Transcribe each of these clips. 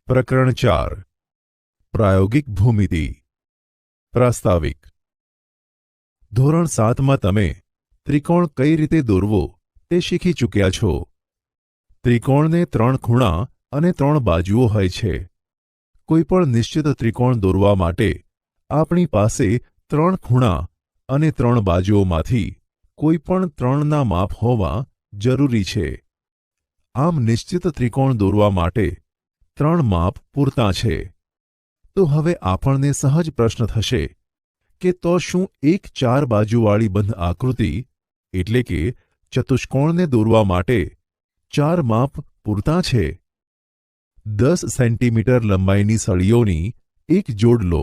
પ્રકરણ 4 પ્રાયોગિક ભૂમિતિ પ્રાસ્તાવિક ધોરણ 7માં તમે ત્રિકોણ કઈ રીતે દોરવો તે શીખી ચૂક્યા છો। ત્રિકોણને 3 ખૂણા અને 3 બાજુઓ હોય છે। કોઈપણ નિશ્ચિત ત્રિકોણ દોરવા માટે આપણી પાસે 3 ખૂણા અને 3 બાજુઓમાંથી કોઈપણ 3ના માપ હોવા જરૂરી છે। આમ નિશ્ચિત ત્રિકોણ દોરવા માટે 3 માપ પૂરતા છે। તો હવે આપણને સહજ પ્રશ્ન થશે કે તો શું એક 4 બાજુવાળી બંધ આકૃતિ એટલે કે ચતુષ્કોણને દોરવા માટે 4 માપ પૂરતા છે? 10 સેન્ટીમીટર લંબાઈની સળીઓની એક જોડ લો।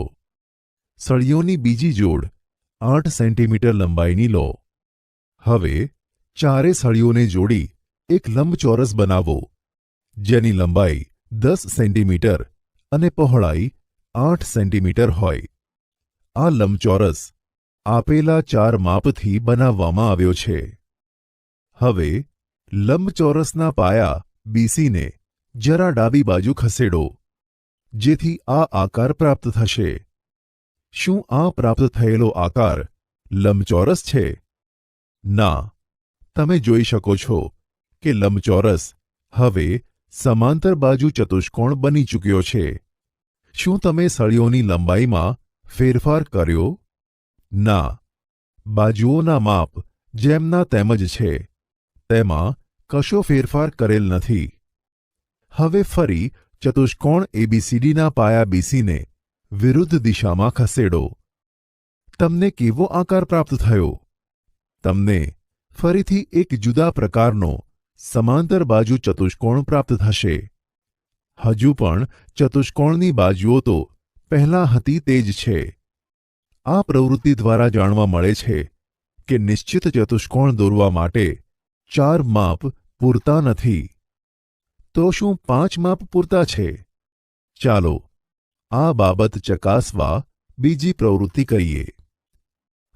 સળીઓની બીજી જોડ 8 સેન્ટીમીટર લંબાઈની લો। હવે ચારે સળીઓને જોડી એક લંબચોરસ બનાવો જેની લંબાઈ 10 સેન્ટીમીટર અને પહોળાઈ 8 સેન્ટીમીટર હોય। આ લંબચોરસ આપેલા 4 માપથી બનાવવામાં આવ્યો છે। હવે લંબચોરસના પાયા બીસીને જરા ડાબી બાજુ ખસેડો જેથી આ આકાર પ્રાપ્ત થશે। શું આ પ્રાપ્ત થયેલો આકાર લંબચોરસ છે? ના, તમે જોઈ શકો છો કે લંબચોરસ હવે સમાંતર બાજુ ચતુષ્કોણ બની ચૂક્યો છે। શું તમે સળીઓની લંબાઈમાં ફેરફાર કર્યો? ના, બાજુઓના માપ જેમના તેમ જ છે, તેમાં કશો ફેરફાર કરેલ નથી। હવે ફરી ચતુષ્કોણ એબીસીડીના પાયા બીસીને વિરુદ્ધ દિશામાં ખસેડો। તમને કેવો આકાર પ્રાપ્ત થયો? તમને ફરીથી એક જુદા પ્રકારનો સમાંતર બાજુ ચતુષ્કોણ પ્રાપ્ત થશે। હજુ પણ ચતુષ્કોણની બાજુઓ તો પહેલાં હતી તે જ છે। આ પ્રવૃત્તિ દ્વારા જાણવા મળે છે કે નિશ્ચિત ચતુષ્કોણ દોરવા માટે 4 માપ પૂરતા નથી। તો શું 5 માપ પૂરતા છે? ચાલો આ બાબત ચકાસવા બીજી પ્રવૃત્તિ કરીએ।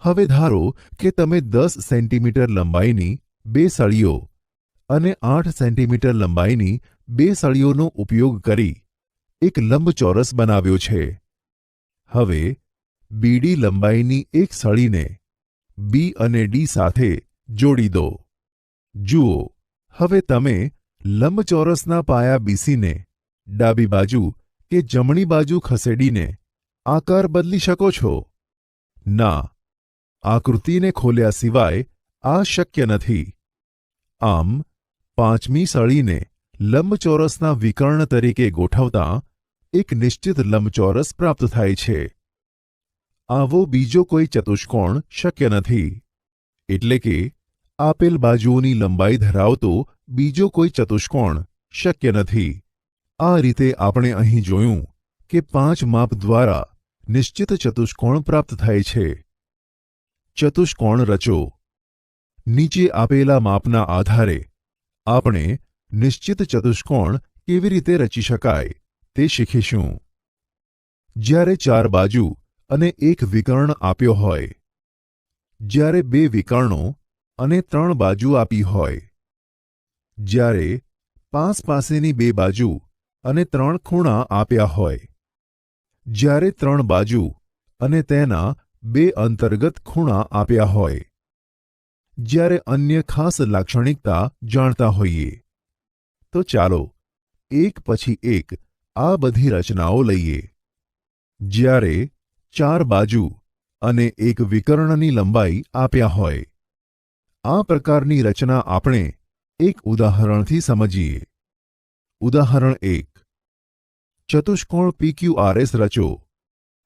હવે ધારો કે તમે 10 સેન્ટીમીટર લંબાઈની 2 સળીઓ અને 8 સેન્ટીમીટર લંબાઈની 2 સળીઓનો ઉપયોગ કરી એક લંબચોરસ બનાવ્યો છે। હવે બીડી લંબાઈની એક સળીને બી અને ડી સાથે જોડી દો। જુઓ, હવે તમે લંબચોરસના પાયા બીસીને ડાબી બાજુ કે જમણી બાજુ ખસેડીને આકાર બદલી શકો છો? ના, આકૃતિને ખોલ્યા સિવાય આ શક્ય નથી। આમ 5મી સળીને લંબચોરસના વિકર્ણ તરીકે ગોઠવતા એક નિશ્ચિત લંબચોરસ પ્રાપ્ત થાય છે। આવો બીજો કોઈ ચતુષ્કોણ શક્ય નથી, એટલે કે આપેલ બાજુઓની લંબાઈ ધરાવતો બીજો કોઈ ચતુષ્કોણ શક્ય નથી। આ રીતે આપણે અહીં જોયું કે 5 માપ દ્વારા નિશ્ચિત ચતુષ્કોણ પ્રાપ્ત થાય છે। ચતુષ્કોણ રચો। નીચે આપેલા માપના આધારે આપણે નિશ્ચિત ચતુષ્કોણ કેવી રીતે રચી શકાય તે શીખીશું। જ્યારે 4 બાજુ અને એક વિકર્ણ આપ્યો હોય, જ્યારે 2 વિકર્ણો અને 3 બાજુ આપી હોય, જ્યારે પાસેની 2 બાજુ અને 3 ખૂણા આપ્યા હોય, જ્યારે 3 બાજુ અને તેના 2 અંતર્ગત ખૂણા આપ્યા હોય, જ્યારે અન્ય ખાસ લાક્ષણિકતા જાણતા હોઈએ, તો ચાલો એક પછી એક આ બધી રચનાઓ લઈએ। જ્યારે 4 બાજુ અને એક વિકર્ણની લંબાઈ આપ્યા હોય, આ પ્રકારની રચના આપણે એક ઉદાહરણથી સમજીએ। ઉદાહરણ 1, ચતુષ્કોણ PQRS રચો,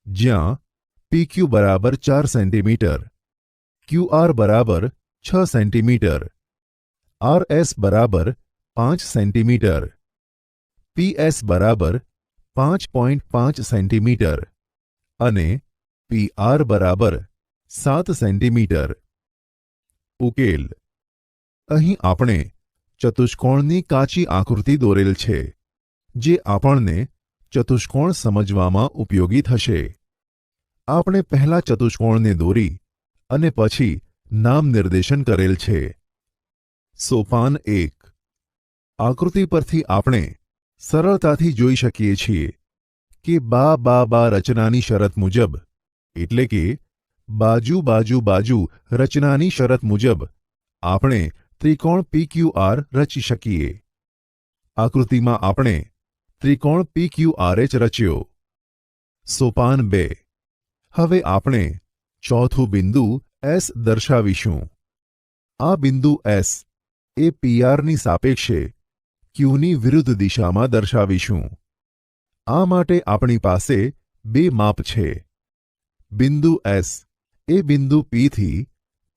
જ્યાં PQ બરાબર 4 સેન્ટીમીટર, QR બરાબર 6 સેન્ટીમીટર, RS બરાબર 5 સેન્ટીમીટર, PS બરાબર 5.5 સેન્ટીમીટર અને PR બરાબર 7 સેન્ટીમીટર। ઉકેલ। અહીં આપણે ચતુષ્કોણની કાચી આકૃતિ દોરેલ છે, જે આપણને ચતુષ્કોણ સમજવામાં ઉપયોગી થશે। આપણે પહેલા ચતુષ્કોણને દોરી અને પછી નામ નિર્દેશન કરેલ છે। સોપાન 1, આકૃતિ પરથી આપણે સરળતાથી જોઈ શકીએ છીએ કે બા બા બા રચનાની શરત મુજબ, એટલે કે બાજુ બાજુ બાજુ રચનાની શરત મુજબ આપણે ત્રિકોણ PQR રચી શકીએ. આકૃતિમાં આપણે ત્રિકોણ PQRH રચ્યો. સોપાન 2. હવે આપણે ચોથું બિંદુ S દર્શાવીશું. આ બિંદુ S એ PRની સાપેક્ષે Qની વિરુદ્ધ દિશામાં દર્શાવીશું. આ માટે આપણી પાસે બે માપ છે. બિંદુ S એ બિંદુ P થી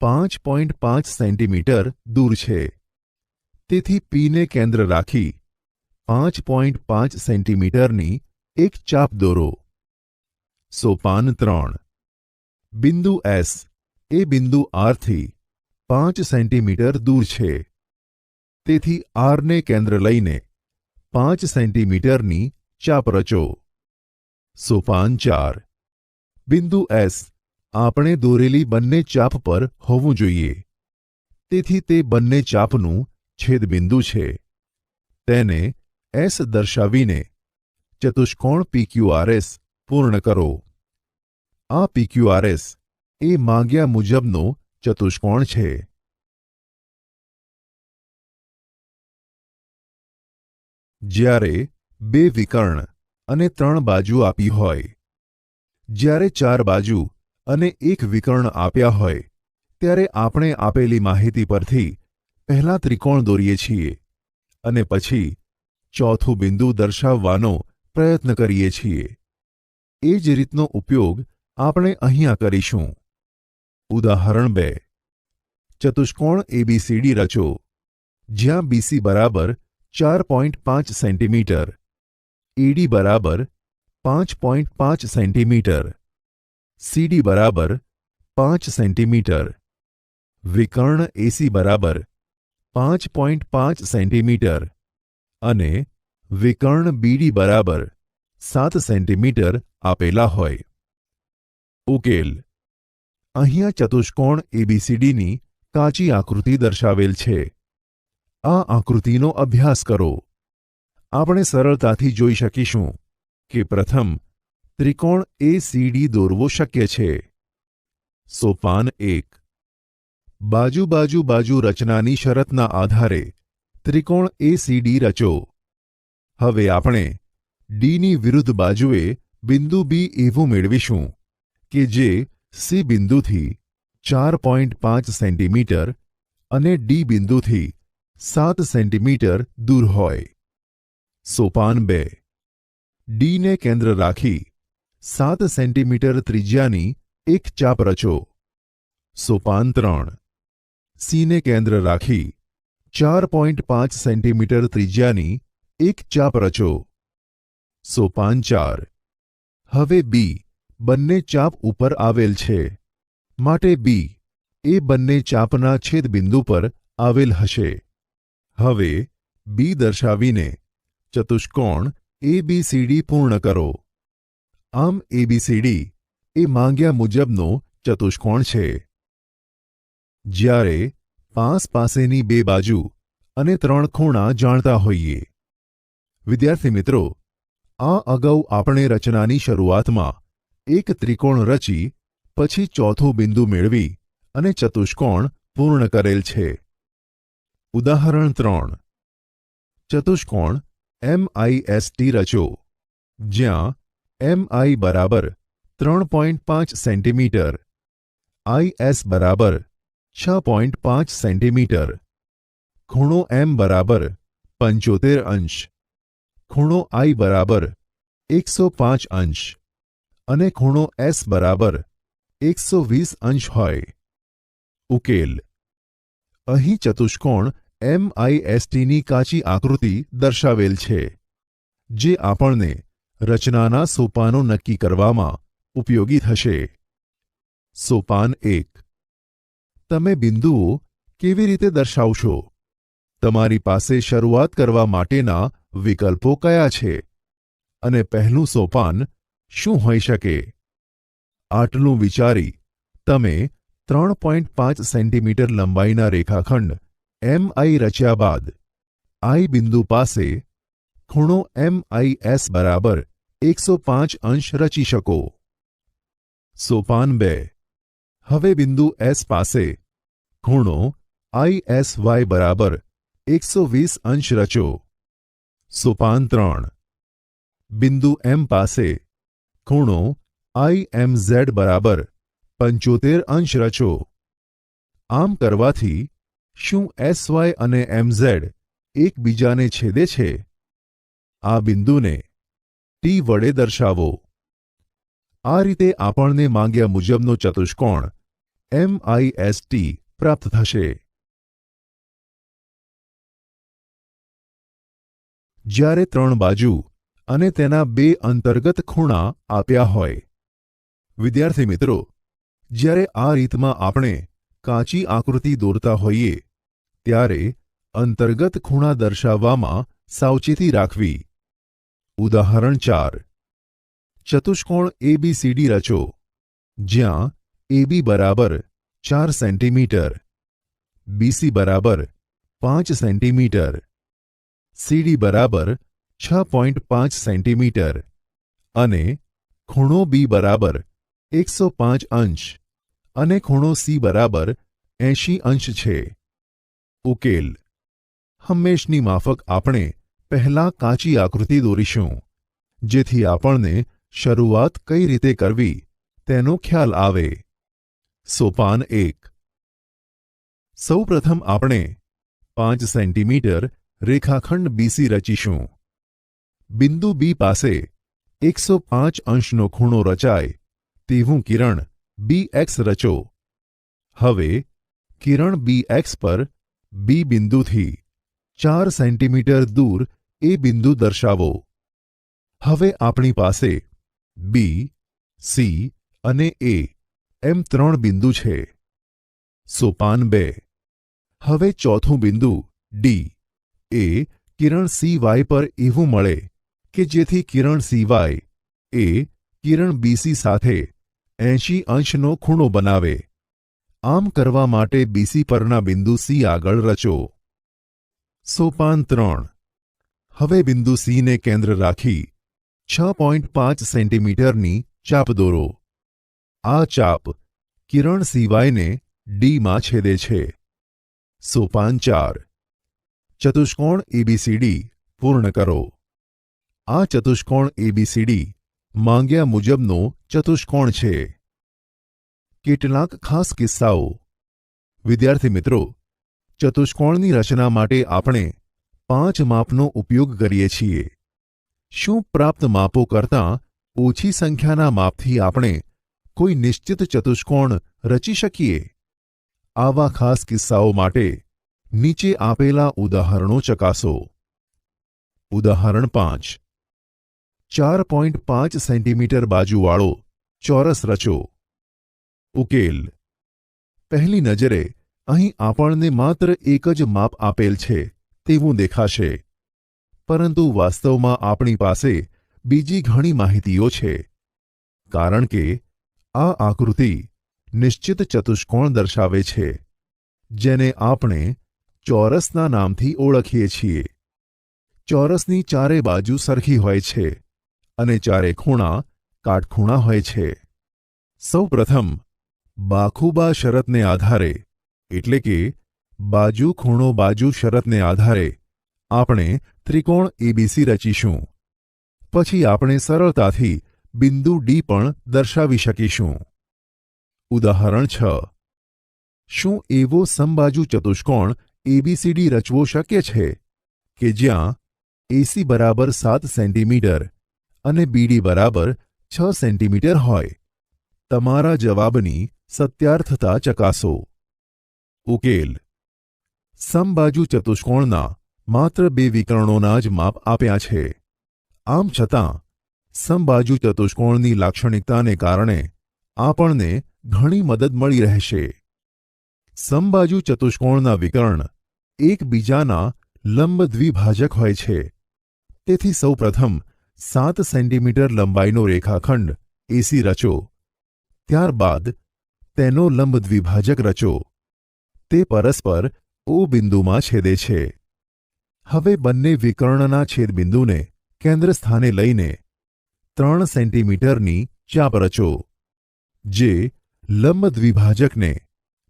5.5 સેન્ટીમીટર દૂર છે. તેથી Pને કેન્દ્ર રાખી 5.5 સેન્ટીમીટરની એક ચાપ દોરો. સોપાન 3. બિંદુ S એ બિંદુ R થી 5 સેન્ટીમીટર દૂર છે. તેથી Rને કેન્દ્ર લઈને 5 સેન્ટીમીટરની ચાપ રચો. સોપાન 4. બિંદુ S આપણે દોરેલી બંને ચાપ પર હોવું જોઈએ. તેથી તે બંને ચાપનું છેદબિંદુ છે. તેને S દર્શાવીને ચતુષ્કોણ PQRS પૂર્ણ કરો. આ PQRS એ માંગ્યા મુજબનો ચતુષ્કોણ છે. જ્યારે બે વિકર્ણ અને 3 બાજુ આપી હોય, જ્યારે 4 બાજુ અને એક વિકર્ણ આપ્યા હોય, ત્યારે આપણે આપેલી માહિતી પરથી પહેલા ત્રિકોણ દોરીએ છીએ અને પછી ચોથું બિંદુ દર્શાવવાનો પ્રયત્ન કરીએ છીએ. એ જ રીતનો ઉપયોગ આપણે અહીંયા કરીશું. ઉદાહરણ 2. ચતુષ્કોણ ABCD રચો, જ્યાં BC બરાબર 4.5 સેન્ટીમીટર, AD બરાબર 5.5 સેન્ટીમીટર, CD બરાબર 5 સેન્ટીમીટર, વિકર્ણ AC બરાબર 5.5 સેન્ટીમીટર અને વિકર્ણ BD બરાબર 7 સેન્ટીમીટર આપેલા હોય. ઉકેલ. અહીંયા ચતુષ્કોણ ABCDની કાચી આકૃતિ દર્શાવેલ છે. આ આકૃતિનો અભ્યાસ કરો. આપણે સરળતાથી જોઈ શકીશું કે પ્રથમ ત્રિકોણ ACD દોરવો શક્ય છે. સોપાન 1. બાજુ બાજુ બાજુ રચનાની શરતના આધારે ત્રિકોણ ACD રચો. હવે આપણે Dની વિરુદ્ધ બાજુએ બિંદુ B એવું મેળવીશું કે જે C બિંદુથી 4.5 સેન્ટીમીટર અને D બિંદુથી 7 સેન્ટીમીટર દૂર હોય. સોપાન 2. Dને કેન્દ્ર રાખી 7 સેન્ટીમીટર ત્રિજ્યાની એક ચાપ રચો. સોપાન 3. Cને કેન્દ્ર રાખી 4.5 સેન્ટીમીટર ત્રિજ્યાની એક ચાપ રચો. સોપાન 4. હવે B બંને ચાપ ઉપર આવેલ છે, માટે B એ બંને ચાપના છેદબિંદુ પર આવેલ હશે. હવે B દર્શાવીને ચતુષ્કોણ ABCD પૂર્ણ કરો. આમ ABCD એ માંગ્યા મુજબનો ચતુષ્કોણ છે. જ્યારે પાસેની બે બાજુ અને 3 ખૂણા જાણતા હોઈએ. વિદ્યાર્થી મિત્રો, આ અગાઉ આપણે રચનાની શરૂઆતમાં એક ત્રિકોણ રચી પછી ચોથું બિંદુ મેળવી અને ચતુષ્કોણ પૂર્ણ કરેલ છે. ઉદાહરણ 3. ચતુષ્કોણ MIST રચો, જ્યાં MI બરાબર 3.5 સેન્ટીમીટર, IS બરાબર 6.5 સેન્ટીમીટર, ખૂણો M બરાબર 75 અંશ, ખૂણો I બરાબર 105 અંશ અને ખૂણો S બરાબર 120 અંશ હોય. ઉકેલ. અહીં ચતુષ્કોણ MISTની કાચી આકૃતિ દર્શાવેલ છે, જે આપણને રચનાના સોપાનો નક્કી કરવામાં ઉપયોગી થશે. સોપાન 1. તમે બિંદુઓ કેવી રીતે દર્શાવશો? તમારી પાસે શરૂઆત કરવા માટેના વિકલ્પો કયા છે અને પહેલું સોપાન શું હોઈ શકે? આટલું વિચારી તમે 3.5 સેન્ટીમીટર લંબાઈના રેખાખંડ MI રચ્યા બાદ I બિંદુ પાસે ખૂણો MIS બરાબર 105 અંશ રચી શકો. સોપાન 2. હવે બિંદુ S પાસે ખૂણો ISY બરાબર 120 અંશ રચો. સોપાન 3. બિંદુ M પાસે ખૂણો IMZ બરાબર 75 અંશ રચો. આમ કરવાથી શું SY અને MZ એકબીજાને છેદે છે? આ બિંદુને T વડે દર્શાવો. આ રીતે આપણને માંગ્યા મુજબનો ચતુષ્કોણ MIST પ્રાપ્ત થશે. જ્યારે 3 બાજુ અને તેના 2 અંતર્ગત ખૂણા આપ્યા હોય. વિદ્યાર્થી મિત્રો, જ્યારે આ રીતમાં આપણે કાચી આકૃતિ દોરતા હોઈએ ત્યારે અંતર્ગત ખૂણા દર્શાવવામાં સાવચેતી રાખવી. ઉદાહરણ 4. ચતુષ્કોણ ABCD રચો, જ્યાં AB બરાબર 4 સેન્ટીમીટર, BC બરાબર 5 સેન્ટીમીટર, CD બરાબર 6.5 સેન્ટીમીટર અને ખૂણો B બરાબર 105 અંશ અને ખૂણો C બરાબર 80 અંશ છે. ઉકેલ. હંમેશની માફક આપણે પહેલા કાચી આકૃતિ દોરીશું, જેથી આપણને શરૂઆત કઈ રીતે કરવી તેનો ખ્યાલ આવે. સોપાન 1. સૌપ્રથમ આપણે 5 સેન્ટીમીટર રેખાખંડ BC રચીશું. બિંદુ B પાસે 105 અંશનો ખૂણો રચાય તેવું કિરણ BX રચો. હવે કિરણ BX પર B બિંદુથી 4 સેન્ટીમીટર દૂર એ બિંદુ દર્શાવો. હવે આપણી પાસે B, C અને A એમ 3 બિંદુ છે. સોપાન 2. હવે ચોથું બિંદુ D એ કિરણ CY પર એવું મળે કે જેથી કિરણ CY એ કિરણ BC સાથે 80 અંશનો ખૂણો બનાવે. આમ કરવા માટે BC પરના બિંદુ C આગળ રચો. સોપાન 3. હવે બિંદુ C ને કેન્દ્ર રાખી 6.5 સેન્ટીમીટરની ચાપ દોરો. આ ચાપ કિરણ CY ને D માં છેદે છે. સોપાન 4. ચતુષ્કોણ ABCD પૂર્ણ કરો. આ ચતુષ્કોણ ABCD માંગ્યા મુજબનો ચતુષ્કોણ છે. કેટલાક ખાસ કિસ્સાઓ. વિદ્યાર્થી મિત્રો, ચતુષ્કોણની રચના માટે આપણે 5 માપનો ઉપયોગ કરીએ છીએ. શું પ્રાપ્ત માપો કરતાં ઓછી સંખ્યાના માપથી આપણે કોઈ નિશ્ચિત ચતુષ્કોણ રચી શકીએ? આવા ખાસ કિસ્સાઓ માટે નીચે આપેલા ઉદાહરણો ચકાસો. ઉદાહરણ 5. 4.5 સેન્ટીમીટર બાજુવાળો ચોરસ રચો. ઉકેલ. પહેલી નજરે અહીં આપણને માત્ર એક જ માપ આપેલ છે તેવું દેખાશે, પરંતુ વાસ્તવમાં આપણી પાસે બીજી ઘણી માહિતીઓ છે, કારણ કે આ આકૃતિ નિશ્ચિત ચતુષ્કોણ દર્શાવે છે, જેને આપણે ચોરસના નામથી ઓળખીએ છીએ. ચોરસની ચારે બાજુ સરખી હોય છે અને ચારે ખૂણા કાટખૂણા હોય છે. સૌપ્રથમ બાખુબા શરતને આધારે, એટલે કે બાજુ ખૂણો બાજુ શરતને આધારે આપણે ત્રિકોણ ABC રચીશું. પછી આપણે સરળતાથી બિંદુ D પણ દર્શાવી શકીશું. ઉદાહરણ 6. શું એવો સમબાજુ ચતુષ્કોણ ABCD રચવો શક્ય છે કે જ્યાં AC બરાબર 7 સેન્ટીમીટર અને BD બરાબર 6 સેન્ટીમીટર હોય? તમારા જવાબની સત્યાર્થતા ચકાસો. ઉકેલ. સમબાજુ ચતુષ્કોણના માત્ર 2 વિકર્ણોના જ માપ આપ્યા છે. આમ છતાં સમબાજુ ચતુષ્કોણની લાક્ષણિકતાને કારણે આપણને ઘણી મદદ મળી રહેશે. સમબાજુ ચતુષ્કોણના વિકર્ણ એકબીજાના લંબ દ્વિભાજક હોય છે. તેથી સૌપ્રથમ 7 સેન્ટીમીટર લંબાઈનો રેખાખંડ AC રચો. ત્યારબાદ તેનો લંબ દ્વિભાજક રચો. તે પરસ્પર O બિંદુમાં છેદે છે. હવે બંને વિકર્ણના છેદબિંદુને કેન્દ્ર સ્થાને લઈને 3 સેન્ટીમીટરની ચાપ રચો, જે લંબ દ્વિભાજકને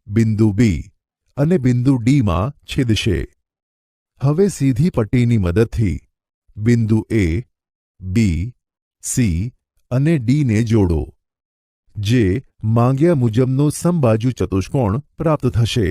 બિંદુ બી અને બિંદુ ડીમાં છેદશે. હવે સીધી પટ્ટીની મદદથી બિંદુ એ, બી, સી અને ડીને જોડો, જે માંગ્યા મુજબનો સમબાજુ ચતુષ્કોણ પ્રાપ્ત થશે.